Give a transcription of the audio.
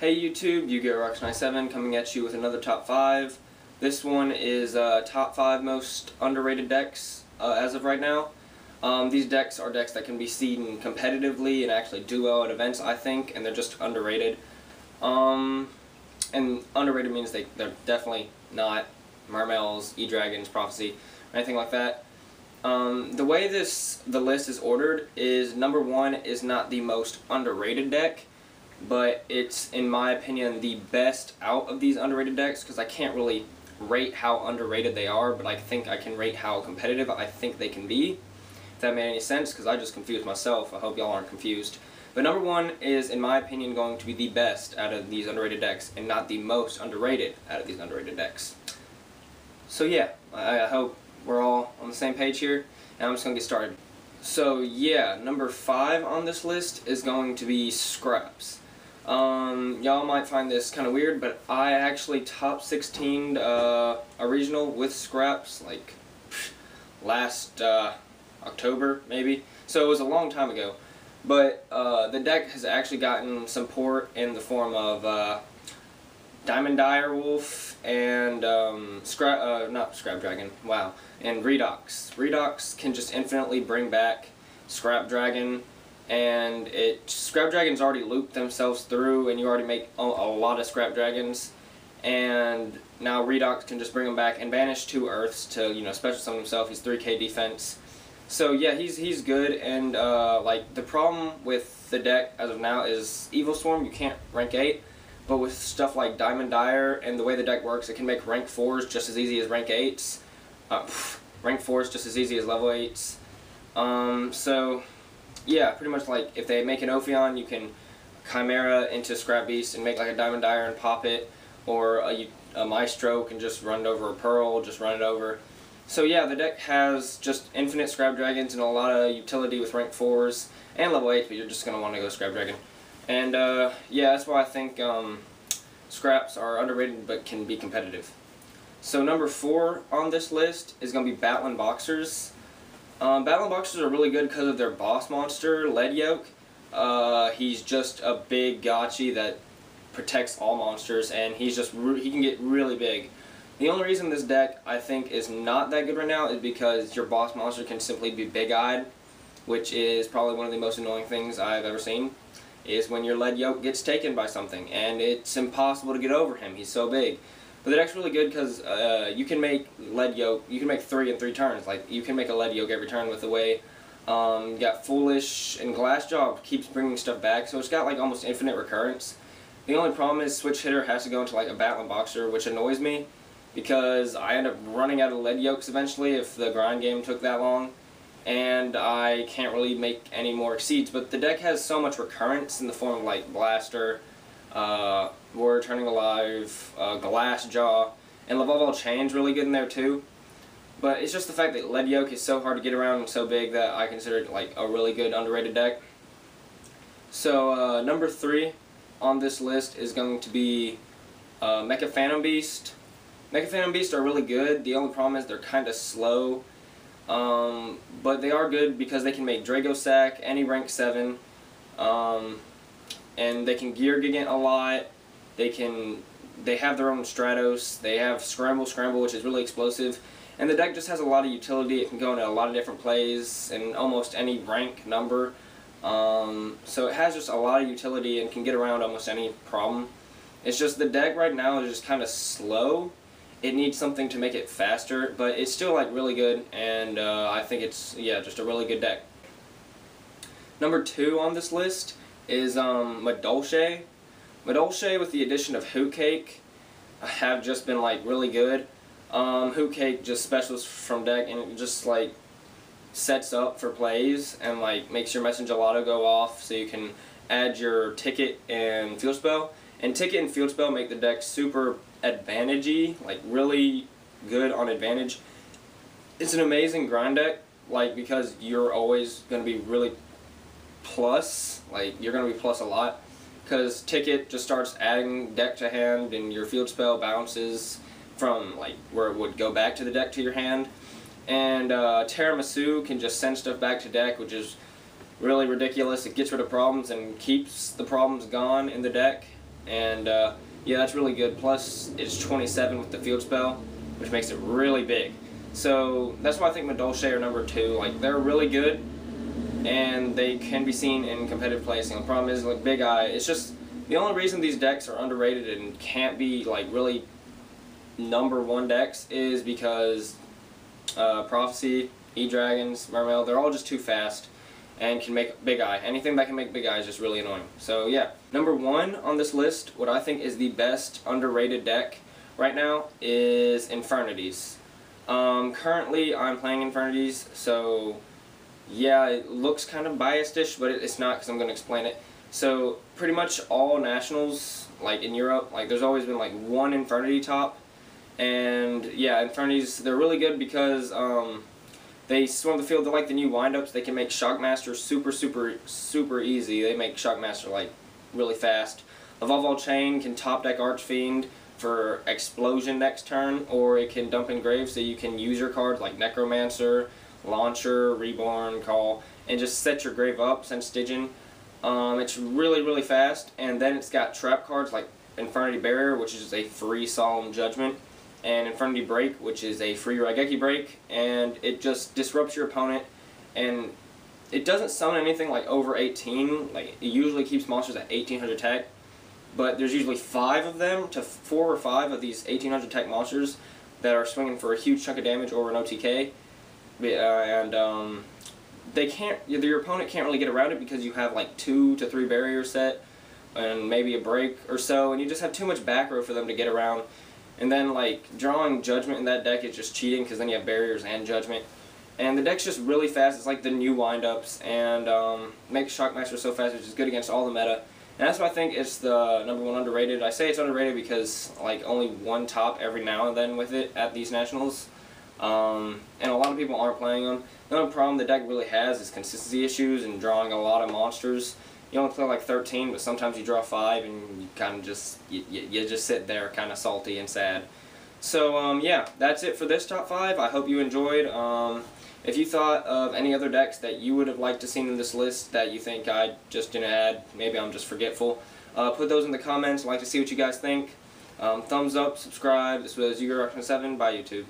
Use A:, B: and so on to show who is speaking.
A: Hey YouTube, Yugioh 97 coming at you with another top 5. This one is top 5 most underrated decks as of right now. These decks are decks that can be seen competitively and actually do well at events, I think, and they're just underrated. And underrated means they're definitely not Mermails, E-Dragons, Prophecy, or anything like that. The way the list is ordered is number 1 is not the most underrated deck, but it's, in my opinion, the best out of these underrated decks, because I can't really rate how underrated they are, but I think I can rate how competitive I think they can be, if that made any sense, because I just confused myself. I hope y'all aren't confused. But number 1 is, in my opinion, going to be the best out of these underrated decks, and not the most underrated out of these underrated decks. So yeah, I hope we're all on the same page here, and I'm just going to get started. So yeah, number 5 on this list is going to be Scraps. Y'all might find this kind of weird, but I actually top 16'd a regional with Scraps, like, last October, maybe. So it was a long time ago. But the deck has actually gotten support in the form of Diamond Direwolf and not Scrap Dragon, wow, and Redox. Redox can just infinitely bring back Scrap Dragon, and Scrap Dragons already looped themselves through, and you already make a lot of Scrap Dragons, and now Redox can just bring them back and banish 2 Earths to, you know, special summon himself. He's 3k defense. So yeah, he's good, and like, the problem with the deck as of now is Evil Swarm, you can't rank 8, but with stuff like Diamond Dire and the way the deck works, it can make rank 4s just as easy as rank 8s. Rank 4s just as easy as level 8s. So yeah, pretty much, like, if they make an Ophion, you can Chimera into Scrap Beast and make like a Diamond Dire and pop it, or a Maestro can just run it over a Pearl, just run it over. So yeah, the deck has just infinite Scrap Dragons and a lot of utility with rank 4s and level 8s, but you're just going to want to go Scrap Dragon. And yeah, that's why I think Scraps are underrated but can be competitive. So number 4 on this list is going to be Baton Boxers. Baton Boxers are really good because of their boss monster, Lead Yoke. He's just a big gotchi that protects all monsters, and he can get really big. The only reason this deck, I think, is not that good right now is because your boss monster can simply be big-eyed, which is probably one of the most annoying things I've ever seen, is when your Lead Yoke gets taken by something, and it's impossible to get over him. He's so big. But the deck's really good because you can make Lead Yoke, you can make 3 in 3 turns. Like, you can make a Lead Yoke every turn with the way you got Foolish, and Glassjaw keeps bringing stuff back, so it's got like almost infinite recurrence. The only problem is Switch Hitter has to go into like a Baton Boxer, which annoys me, because I end up running out of Lead Yokes eventually if the grind game took that long, and I can't really make any more Exceeds. But the deck has so much recurrence in the form of like Blaster, Warrior Turning Alive, Glassjaw, and Lavalval Chain's really good in there too. But it's just the fact that Lead Yoke is so hard to get around and so big that I consider it like a really good underrated deck. So number 3 on this list is going to be Mecha Phantom Beast. Mecha Phantom Beasts are really good. The only problem is they're kind of slow, but they are good because they can make Dragosack, any rank 7, and they can Gear Gigant a lot. They have their own Stratos. They have Scramble, which is really explosive, and the deck just has a lot of utility. It can go into a lot of different plays in almost any rank number, so it has just a lot of utility and can get around almost any problem. It's just the deck right now is just kind of slow. It needs something to make it faster, but it's still like really good, and I think it's, yeah, just a really good deck. Number 2 on this list is Madolche. Madolche, with the addition of Hoot Cake, have just been like really good. Hoot Cake just specials from deck, and it just like sets up for plays and like makes your Messenger Lotto go off, so you can add your Ticket and Field Spell. And Ticket and Field Spell make the deck super advantage-y, like really good on advantage. It's an amazing grind deck, like, because you're always going to be really plus, like you're going to be plus a lot, because Ticket just starts adding deck to hand, and your Field Spell bounces from like where it would go back to the deck to your hand. And Tiramisu can just send stuff back to deck, which is really ridiculous. It gets rid of problems and keeps the problems gone in the deck. and yeah, that's really good. Plus, it's 27 with the field spell, which makes it really big. So that's why I think Madolche are number 2. Like, they're really good, and they can be seen in competitive placing. The problem is, like, Big Eye, it's just the only reason these decks are underrated and can't be like really number 1 decks is because Prophecy, E-Dragons, Mermail, they're all just too fast and can make Big Eye. Anything that can make Big Eye is just really annoying. So yeah, number 1 on this list, what I think is the best underrated deck right now is Infernities. Currently I'm playing Infernities, so yeah, it looks kind of biased-ish, but it's not, because I'm going to explain it. So pretty much all nationals, like in Europe, like there's always been like 1 Infernity top. And yeah, Infernities, they're really good because they swarm the field. They're like the new windups. They can make Shockmaster super easy. They make Shockmaster like really fast. Evolve All Chain can top deck Archfiend for Explosion next turn, or it can dump in Grave, so you can use your cards like Necromancer, Launcher, Reborn, Call, and just set your Grave up, send Stygian. It's really fast, and then it's got trap cards like Infernity Barrier, which is a free Solemn Judgment, and Infernity Break, which is a free Raigeki Break, and it just disrupts your opponent, and it doesn't summon anything like over 18, like it usually keeps monsters at 1800 attack, but there's usually 5 of them to 4 or 5 of these 1800 attack monsters that are swinging for a huge chunk of damage over an OTK, they can't, your opponent can't really get around it because you have like 2 to 3 barriers set, and maybe a break or so, and you just have too much back row for them to get around. And then like drawing Judgment in that deck is just cheating because then you have barriers and Judgment. And the deck's just really fast. It's like the new windups, and makes Shockmaster so fast, which is good against all the meta. And that's why I think it's the number 1 underrated. I say it's underrated because like only 1 top every now and then with it at these nationals. And a lot of people aren't playing them. The only problem the deck really has is consistency issues and drawing a lot of monsters. You only play like 13, but sometimes you draw 5 and you kind of just, you just sit there kind of salty and sad. So yeah, that's it for this top 5. I hope you enjoyed. If you thought of any other decks that you would have liked to see in this list that you think I just didn't add, maybe I'm just forgetful, put those in the comments. I'd like to see what you guys think. Thumbs up, subscribe. This was Yugioh 7 by YouTube.